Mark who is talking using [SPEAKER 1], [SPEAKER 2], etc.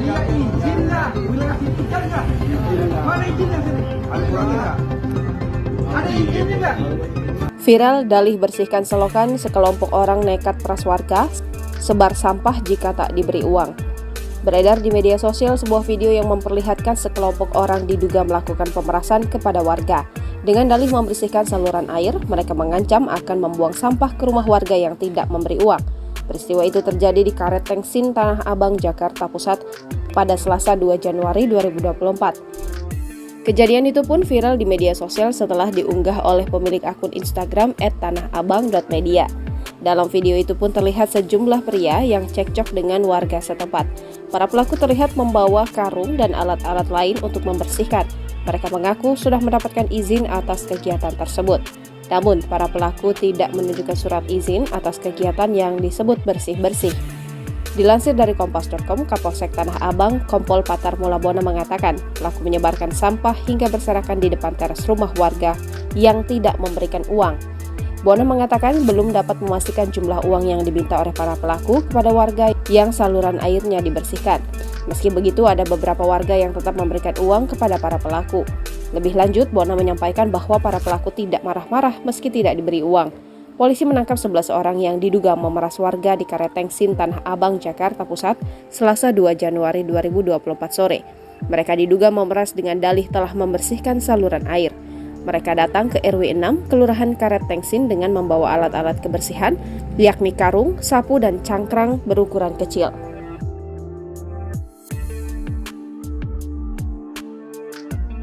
[SPEAKER 1] Iya izin nggak? Wilayah situ kan nggak? Mana izinnya sini? Ada izinnya nggak?
[SPEAKER 2] Viral dalih bersihkan selokan, sekelompok orang nekat peras warga, sebar sampah jika tak diberi uang. Beredar di media sosial sebuah video yang memperlihatkan sekelompok orang diduga melakukan pemerasan kepada warga. Dengan dalih membersihkan saluran air, mereka mengancam akan membuang sampah ke rumah warga yang tidak memberi uang. Peristiwa itu terjadi di Karet Tengsin, Tanah Abang, Jakarta Pusat pada Selasa 2 Januari 2024. Kejadian itu pun viral di media sosial setelah diunggah oleh pemilik akun Instagram @tanahabang.media. Dalam video itu pun terlihat sejumlah pria yang cekcok dengan warga setempat. Para pelaku terlihat membawa karung dan alat-alat lain untuk membersihkan. Mereka mengaku sudah mendapatkan izin atas kegiatan tersebut. Namun, para pelaku tidak menunjukkan surat izin atas kegiatan yang disebut bersih-bersih. Dilansir dari Kompas.com, Kapolsek Tanah Abang, Kompol Patar Mulabona mengatakan, pelaku menyebarkan sampah hingga berserakan di depan teras rumah warga yang tidak memberikan uang. Bona mengatakan belum dapat memastikan jumlah uang yang diminta oleh para pelaku kepada warga yang saluran airnya dibersihkan. Meski begitu, ada beberapa warga yang tetap memberikan uang kepada para pelaku. Lebih lanjut, Bona menyampaikan bahwa para pelaku tidak marah-marah meski tidak diberi uang. Polisi menangkap 11 orang yang diduga memeras warga di Karet Tengsin, Tanah Abang, Jakarta Pusat, Selasa 2 Januari 2024 sore. Mereka diduga memeras dengan dalih telah membersihkan saluran air. Mereka datang ke RW 6, Kelurahan Karet Tengsin dengan membawa alat-alat kebersihan, yakni karung, sapu, dan cangkrang berukuran kecil.